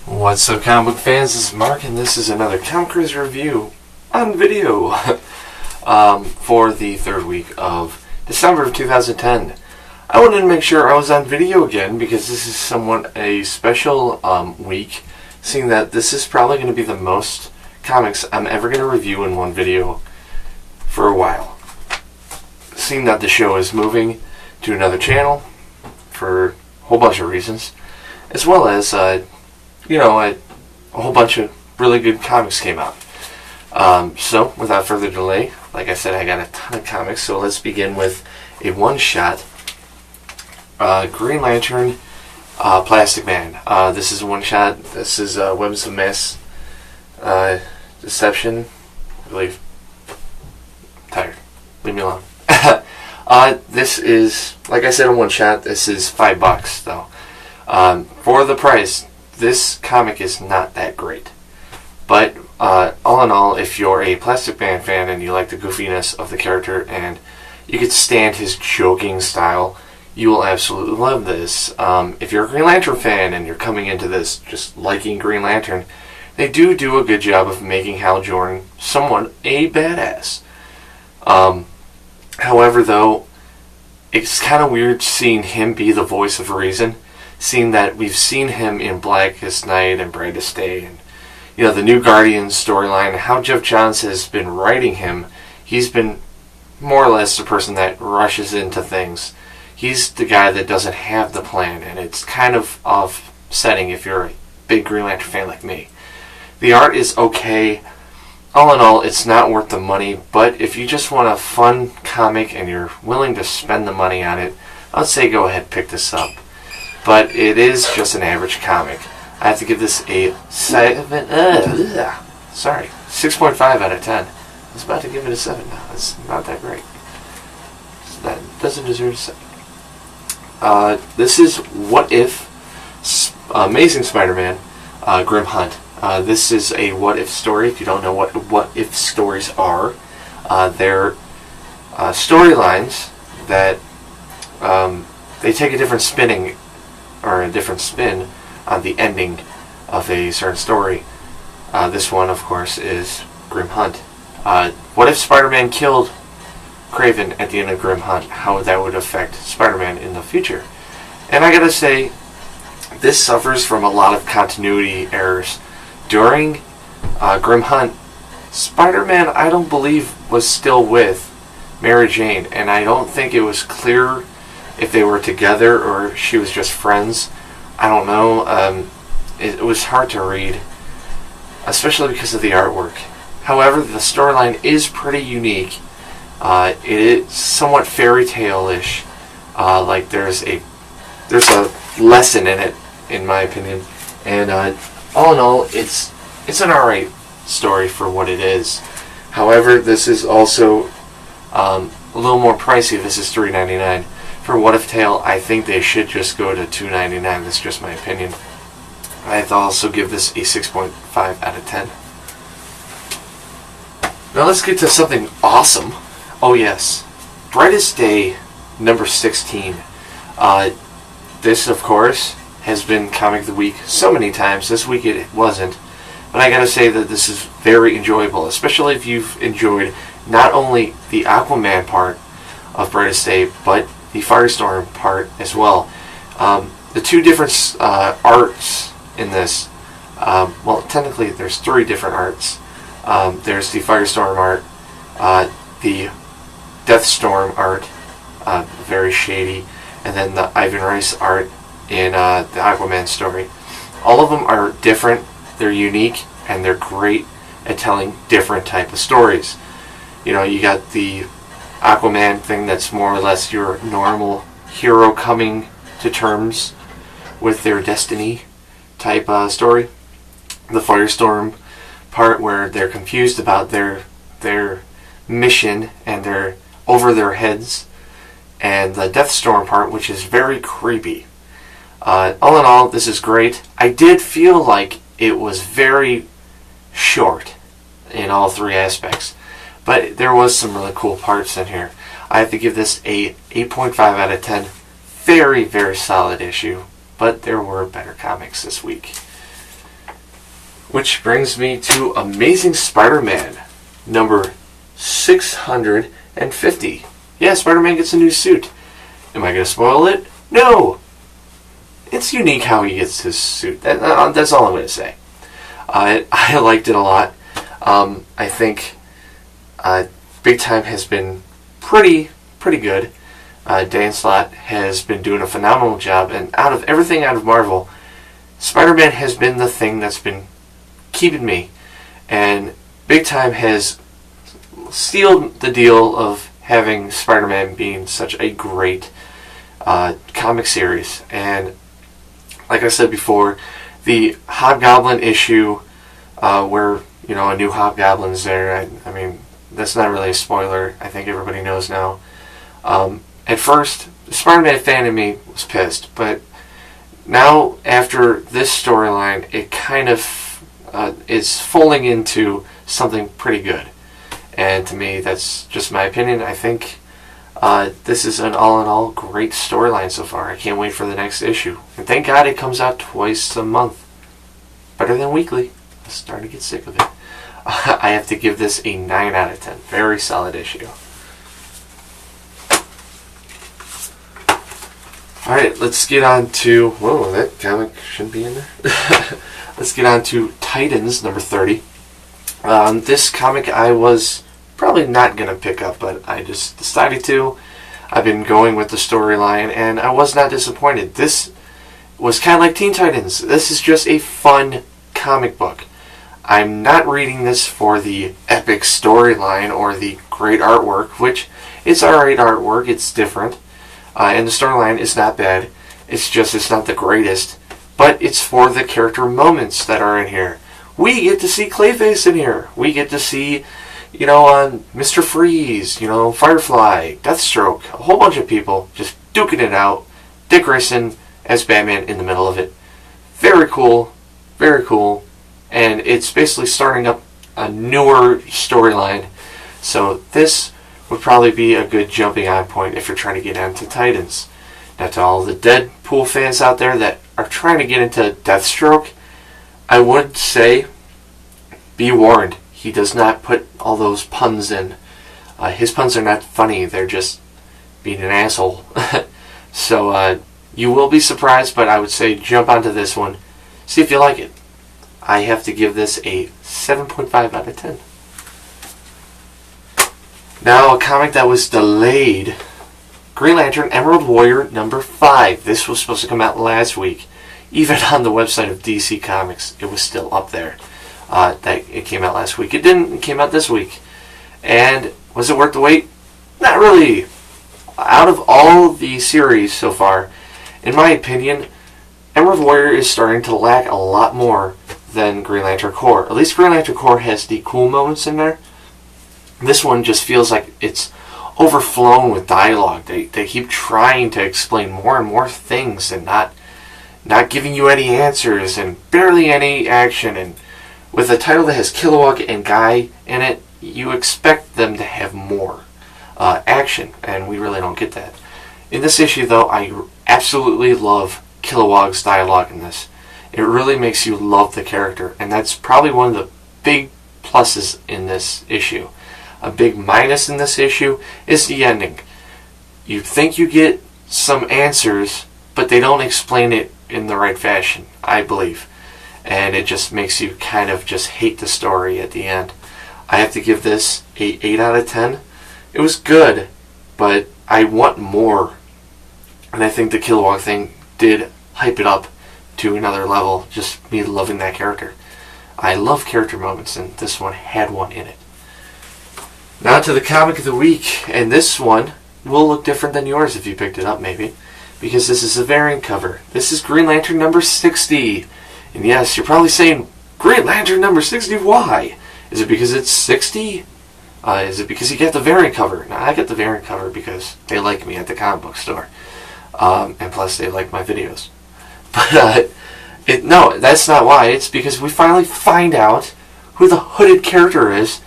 What's up, comic book fans? This is Mark, and this is another Comic Cruise review on video for the third week of December of 2010. I wanted to make sure I was on video again because this is somewhat a special week, seeing that this is probably going to be the most comics I'm ever going to review in one video for a while. Seeing that the show is moving to another channel for a whole bunch of reasons, as well as a whole bunch of really good comics came out. So, without further delay, like I said, I got a ton of comics, so let's begin with a one-shot. Green Lantern, Plastic Man. This is a one-shot. This is Webs of Mass Deception. I believe. I'm tired. Leave me alone. This is, like I said, a one-shot. This is $5, though. For the price, this comic is not that great. But all in all, if you're a Plastic Man fan and you like the goofiness of the character and you could stand his joking style, you will absolutely love this. If you're a Green Lantern fan and you're coming into this just liking Green Lantern, they do a good job of making Hal Jordan somewhat a badass. However, though, it's kind of weird seeing him be the voice of reason, seeing that we've seen him in Blackest Night and Brightest Day, and the New Guardians storyline, how Jeff Johns has been writing him. He's been more or less the person that rushes into things. He's the guy that doesn't have the plan, and it's kind of offsetting if you're a big Green Lantern fan like me. The art is okay. All in all, it's not worth the money, but if you just want a fun comic and you're willing to spend the money on it, I'd say go ahead and pick this up. But it is just an average comic. I have to give this a 6.5 out of 10. I was about to give it a 7 now. It's not that great. That doesn't deserve a 7. This is What If Amazing Spider-Man Grim Hunt. This is a what if story. If you don't know what if stories are, they're storylines that they take a different spin on the ending of a certain story. This one, of course, is Grim Hunt. What if Spider-Man killed Kraven at the end of Grim Hunt? How that would affect Spider-Man in the future? And I gotta say, this suffers from a lot of continuity errors. During Grim Hunt, Spider-Man, I don't believe, was still with Mary Jane, and I don't think it was clear if they were together or she was just friends. I don't know. It was hard to read, especially because of the artwork. However, the storyline is pretty unique. It is somewhat fairy tale-ish. Like there's a lesson in it, in my opinion. And all in all, it's an alright story for what it is. However, this is also a little more pricey. This is $3.99. For What If Tale, I think they should just go to $2.99. That's just my opinion. I'd also give this a 6.5 out of 10. Now let's get to something awesome. Oh yes, Brightest Day number 16. This, of course, has been Comic of the Week so many times. This week it wasn't. But I gotta say that this is very enjoyable, especially if you've enjoyed not only the Aquaman part of Brightest Day, but the Firestorm part as well. The two different arts in this, well, technically there's 3 different arts. There's the Firestorm art, the Deathstorm art, very shady, and then the Ivan Rice art in the Aquaman story. All of them are different, they're unique, and they're great at telling different type of stories. You got the Aquaman thing that's more or less your normal hero coming to terms with their destiny type story. The Firestorm part where they're confused about their mission and they're over their heads. And the Deathstorm part, which is very creepy. All in all, this is great. I did feel like it was very short in all 3 aspects. But there was some really cool parts in here. I have to give this a 8.5 out of 10. Very, very solid issue. But there were better comics this week. Which brings me to Amazing Spider-Man, number 650. Yeah, Spider-Man gets a new suit. Am I going to spoil it? No! It's unique how he gets his suit. That's all I'm going to say. I liked it a lot. I think Big Time has been pretty good. Dan Slott has been doing a phenomenal job, and out of everything out of Marvel, Spider-Man has been the thing that's been keeping me. And Big Time has sealed the deal of having Spider-Man being such a great comic series. And like I said before, the Hobgoblin issue where a new Hobgoblin's there, I mean, that's not really a spoiler. I think everybody knows now. At first, the Spider-Man fan in me was pissed, but now after this storyline, it kind of is falling into something pretty good. And to me, that's just my opinion. I think this is an all-in-all great storyline so far. I can't wait for the next issue. And thank God it comes out twice a month. Better than weekly. I'm starting to get sick of it. I have to give this a 9 out of 10. Very solid issue. Alright, let's get on to... Whoa, that comic shouldn't be in there. Let's get on to Titans, number 30. This comic I was probably not going to pick up, but I just decided to. I've been going with the storyline, and I was not disappointed. This was kind of like Teen Titans. This is just a fun comic book. I'm not reading this for the epic storyline or the great artwork, which it's alright artwork, it's different. And the storyline is not bad. It's not the greatest. But it's for the character moments that are in here. We get to see Clayface in here. We get to see, Mr. Freeze, Firefly, Deathstroke, a whole bunch of people just duking it out. Dick Grayson as Batman in the middle of it. Very cool. Very cool. And it's basically starting up a newer storyline. So this would probably be a good jumping on point if you're trying to get into Titans. Now, to all the Deadpool fans out there that are trying to get into Deathstroke, I would say, be warned. He does not put all those puns in. His puns are not funny. They're just being an asshole. So, you will be surprised, but I would say jump onto this one. See if you like it. I have to give this a 7.5 out of 10. Now, a comic that was delayed. Green Lantern Emerald Warrior number 5. This was supposed to come out last week. Even on the website of DC Comics, it was still up there. It came out last week. It didn't. It came out this week. And was it worth the wait? Not really. Out of all the series so far, in my opinion, Emerald Warrior is starting to lack a lot more than Green Lantern Corps. At least Green Lantern Corps has the cool moments in there. This one just feels like it's overflown with dialogue. They keep trying to explain more and more things and not giving you any answers and barely any action. And with a title that has Kilowog and Guy in it, you expect them to have more action, and we really don't get that. In this issue, though, I absolutely love Kilowog's dialogue in this. It really makes you love the character, and that's probably one of the big pluses in this issue. A big minus in this issue is the ending. You think you get some answers, but they don't explain it in the right fashion, I believe. And it just makes you kind of just hate the story at the end. I have to give this a 8 out of 10. It was good, but I want more. And I think the Kilowog thing did hype it up to another level, just me loving that character. I love character moments, and this one had one in it. Now to the comic of the week, and this one will look different than yours if you picked it up, maybe, because this is a variant cover. This is Green Lantern number 60. And yes, you're probably saying, Green Lantern number 60, why? Is it because it's 60? Is it because you get the variant cover? Now, I get the variant cover because they like me at the comic book store. And plus, they like my videos. But, no, that's not why. It's because we finally find out who the hooded character is,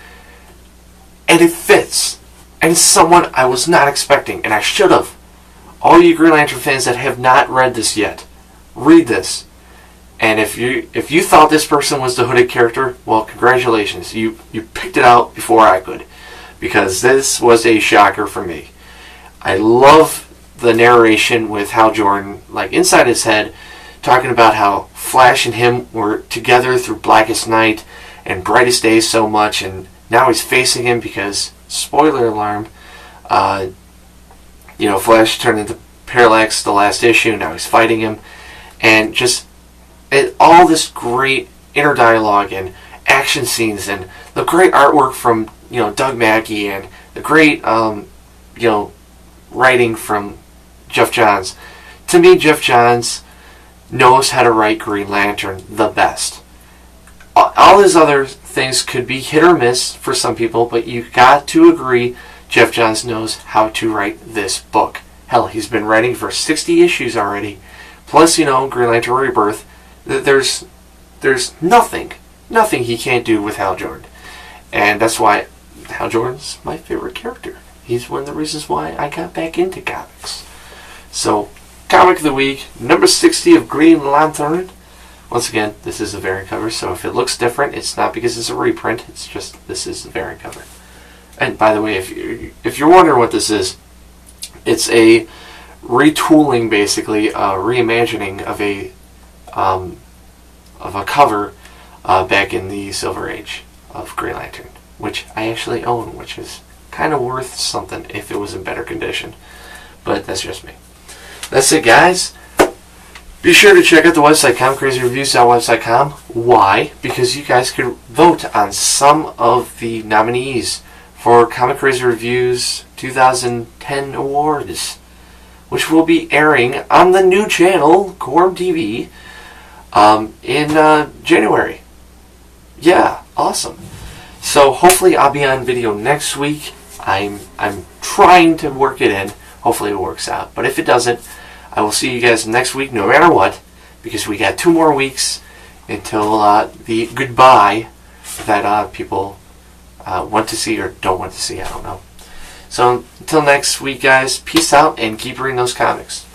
and it fits. And it's someone I was not expecting, and I should have. All you Green Lantern fans that have not read this yet, read this. And if you thought this person was the hooded character, well, congratulations. You picked it out before I could, because this was a shocker for me. I love the narration with Hal Jordan, like inside his head, talking about how Flash and him were together through Blackest Night and Brightest Day so much, and now he's facing him because, spoiler alarm, Flash turned into Parallax the last issue, now he's fighting him, and just all this great inner dialogue and action scenes and the great artwork from Doug Mackey and the great writing from Jeff Johns. To me, Jeff Johns knows how to write Green Lantern the best. All his other things could be hit or miss for some people, but you got to agree Jeff Johns knows how to write this book. Hell, he's been writing for 60 issues already. Plus, Green Lantern Rebirth. There's nothing he can't do with Hal Jordan. And that's why Hal Jordan's my favorite character. He's one of the reasons why I got back into comics. So, Comic of the Week, number 60 of Green Lantern. Once again, this is a variant cover, so if it looks different, it's not because it's a reprint, it's just this is the variant cover. And by the way, if you're wondering what this is, it's a retooling, basically, a reimagining of a cover back in the Silver Age of Green Lantern, which I actually own, which is kind of worth something if it was in better condition. But that's just me. That's it, guys. Be sure to check out the website, comicrazyreviews.website.com. Why? Because you guys could vote on some of the nominees for Comic Crazy Reviews 2010 Awards, which will be airing on the new channel, Gorm TV, in January. Yeah, awesome. So hopefully I'll be on video next week. I'm trying to work it in. Hopefully it works out. But if it doesn't, I will see you guys next week no matter what, because we got 2 more weeks until the goodbye that people want to see or don't want to see. I don't know. So until next week, guys, peace out and keep reading those comics.